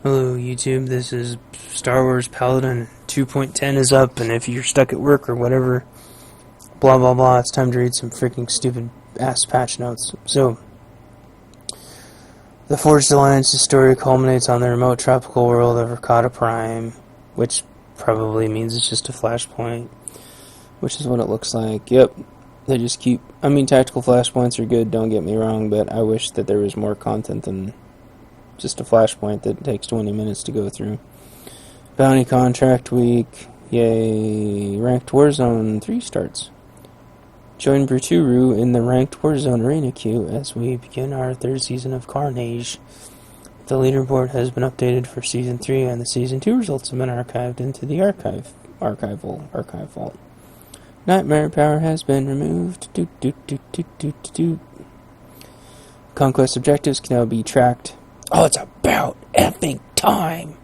Hello YouTube, this is Star Wars Paladin. 2.10 is up, and if you're stuck at work or whatever, blah blah blah, it's time to read some freaking stupid ass patch notes. So, the Forged Alliance's story culminates on the remote tropical world of Rakata Prime, which probably means it's just a flashpoint, which is what it looks like. Yep, they just keep... tactical flashpoints are good, don't get me wrong, but I wish that there was more content than just a flashpoint that takes 20 minutes to go through. Bounty Contract Week. Yay. Ranked Warzone 3 starts. Join Bruturu in the Ranked Warzone Arena queue as we begin our third season of Carnage. The leaderboard has been updated for Season 3, and the Season 2 results have been archived into the archive vault. Nightmare power has been removed. Conquest objectives can now be tracked. Oh, it's about effing time!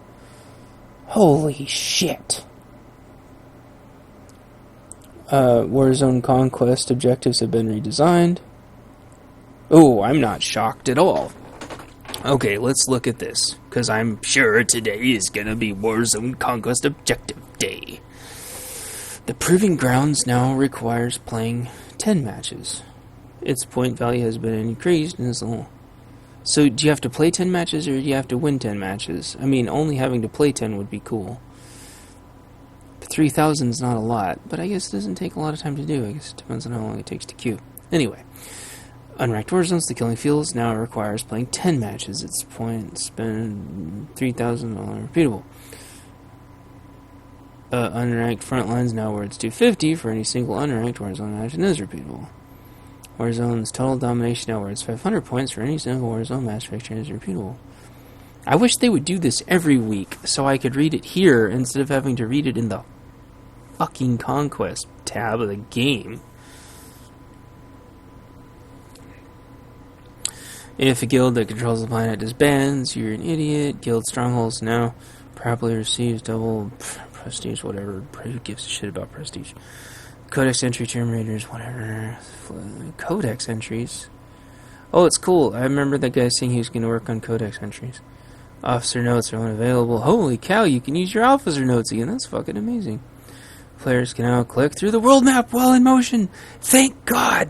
Holy shit! Warzone Conquest objectives have been redesigned. Oh, I'm not shocked at all. Okay, let's look at this, because I'm sure today is gonna be Warzone Conquest Objective Day. The Proving Grounds now requires playing 10 matches. Its point value has been increased and is little. So, do you have to play 10 matches, or do you have to win 10 matches? Only having to play 10 would be cool. 3,000 is not a lot, but I guess it doesn't take a lot of time to do. I guess it depends on how long it takes to queue. Anyway, Unranked Warzones, the Killing Fields, now requires playing 10 matches. Its points been 3,000 repeatable. Unranked Frontlines now where it's 250 for any single unranked Warzone match and is repeatable. Warzone's Total Domination now where it's 500 points for any single Warzone match fixture and is repeatable. I wish they would do this every week so I could read it here instead of having to read it in the fucking Conquest tab of the game. If a guild that controls the planet disbands, you're an idiot. Guild Strongholds now properly receives double prestige, whatever. Who gives a shit about prestige? Codex entry terminators, whatever. Codex entries? Oh, it's cool. I remember that guy saying he was going to work on codex entries. Officer notes are unavailable. Holy cow, you can use your officer notes again. That's fucking amazing. Players can now click through the world map while in motion. Thank God!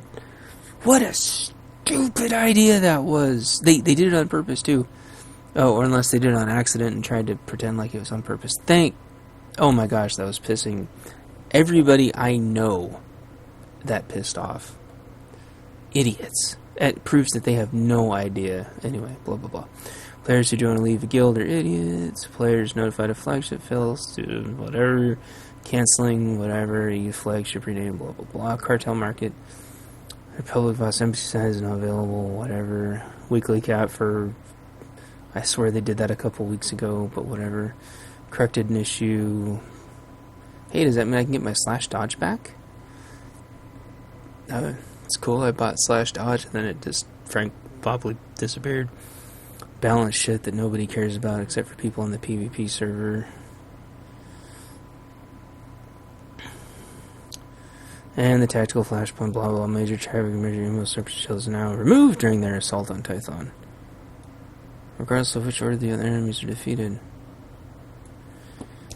What a stupid idea that was. They did it on purpose, too. Oh, or unless they did it on accident and tried to pretend like it was on purpose. Oh my gosh, that was pissing everybody I know that pissed off. Idiots. It proves that they have no idea. Anyway, blah blah blah. Players who don't leave a guild are idiots. Players notified of flagship fails to whatever. Canceling whatever. You flagship rename, blah blah blah. Cartel market. Republic Boss Embassy size is not available, whatever. Weekly cap for... I swear they did that a couple weeks ago, but whatever. Corrected an issue. Hey, does that mean I can get my slash dodge back? It's cool. I bought slash dodge and then it just probably disappeared. Balance shit that nobody cares about except for people on the PvP server. And the tactical flashpoint, blah blah, major traffic, major ammo surface shields are now removed during their assault on Tython. Regardless of which order the other enemies are defeated.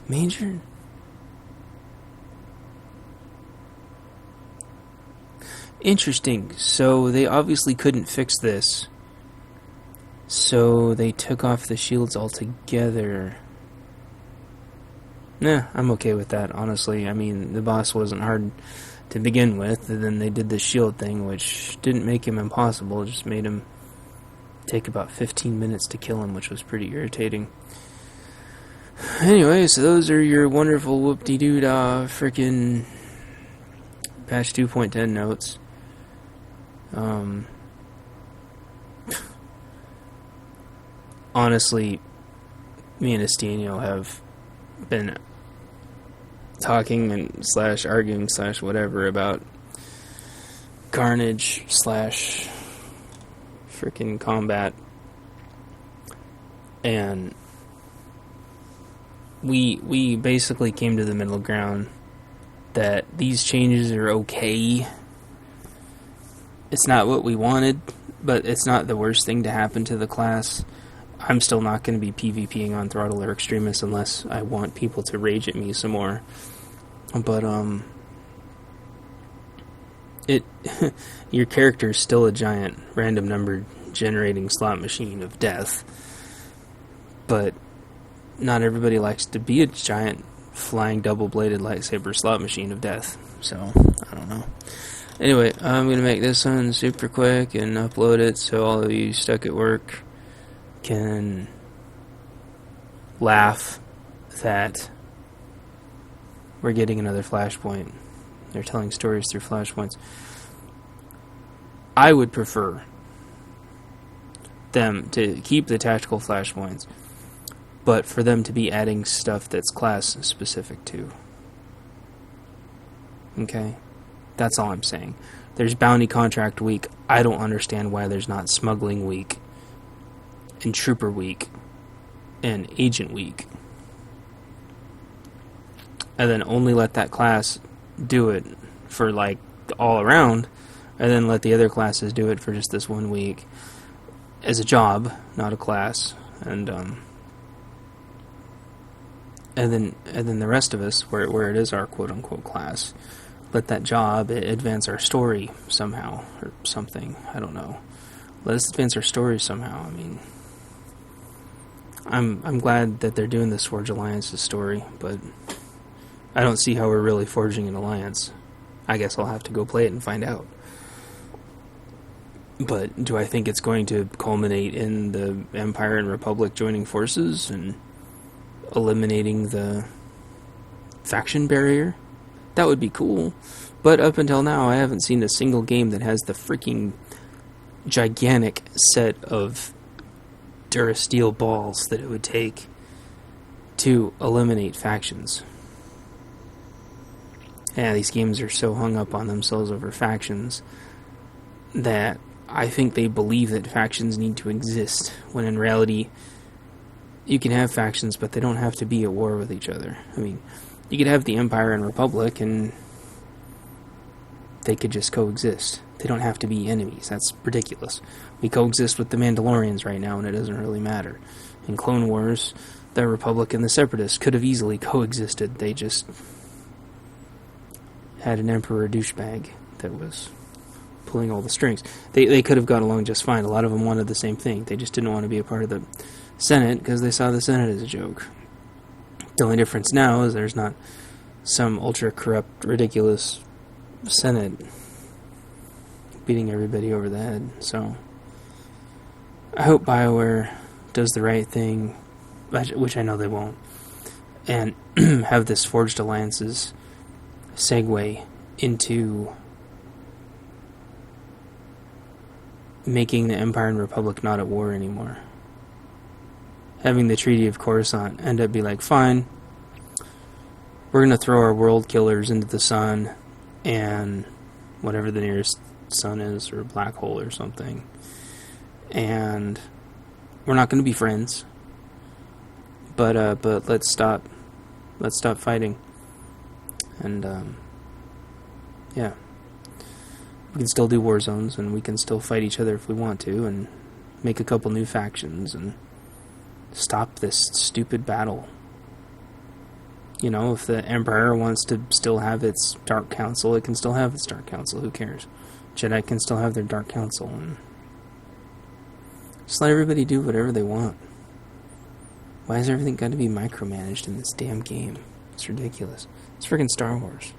Major? Interesting. So they obviously couldn't fix this. So they took off the shields altogether. Nah, I'm okay with that, honestly. The boss wasn't hard to begin with, and then they did the shield thing, which didn't make him impossible, just made him take about 15 minutes to kill him, which was pretty irritating. Anyway, so those are your wonderful whoop-de-doo-dah frickin' patch 2.10 notes. Honestly, me and Estino have been talking and / arguing / whatever about Carnage / frickin' combat, and we basically came to the middle ground that these changes are okay. It's not what we wanted, but it's not the worst thing to happen to the class. I'm still not going to be PvPing on Throttle or Extremis unless I want people to rage at me some more. But, your character is still a giant random number generating slot machine of death. But not everybody likes to be a giant flying double-bladed lightsaber slot machine of death. So, I don't know. Anyway, I'm going to make this one super quick and upload it so all of you stuck at work can laugh that we're getting another flashpoint. They're telling stories through flashpoints. I would prefer them to keep the tactical flashpoints, but for them to be adding stuff that's class specific too. Okay? That's all I'm saying. There's bounty contract week. I don't understand why there's not smuggling week and trooper week and agent week. And then only let that class do it for like all around, and then let the other classes do it for just this 1 week as a job, not a class. And then the rest of us, where it is our quote-unquote class, let that job advance our story somehow, or something. I don't know. Let us advance our story somehow. I mean, I'm glad that they're doing this Forge Alliance's story, but I don't see how we're really forging an alliance. I guess I'll have to go play it and find out. But do I think it's going to culminate in the Empire and Republic joining forces and eliminating the faction barrier? That would be cool. But up until now, I haven't seen a single game that has the freaking gigantic set of Durasteel balls that it would take to eliminate factions. Yeah, these games are so hung up on themselves over factions that I think they believe that factions need to exist, when in reality, you can have factions, but they don't have to be at war with each other. I mean, you could have the Empire and Republic, and they could just coexist. They don't have to be enemies. That's ridiculous. We coexist with the Mandalorians right now, and it doesn't really matter. In Clone Wars, the Republic and the Separatists could have easily coexisted. They just had an Emperor douchebag that was pulling all the strings. They could have got along just fine. A lot of them wanted the same thing. They just didn't want to be a part of the Senate because they saw the Senate as a joke. The only difference now is there's not some ultra-corrupt, ridiculous Senate beating everybody over the head. So I hope BioWare does the right thing, which I know they won't, and have this Forged Alliances segue into making the Empire and Republic not at war anymore. Having the Treaty of Coruscant end up be like, fine, we're going to throw our world killers into the sun and whatever the nearest sun is, or a black hole or something, and we're not going to be friends, but let's stop fighting. And yeah, we can still do war zones, and we can still fight each other if we want to, and make a couple new factions, and stop this stupid battle. You know, if the Empire wants to still have its Dark Council, it can still have its Dark Council. Who cares? Jedi can still have their Dark Council, and just let everybody do whatever they want. Why has everything got to be micromanaged in this damn game? It's ridiculous. It's freaking Star Wars.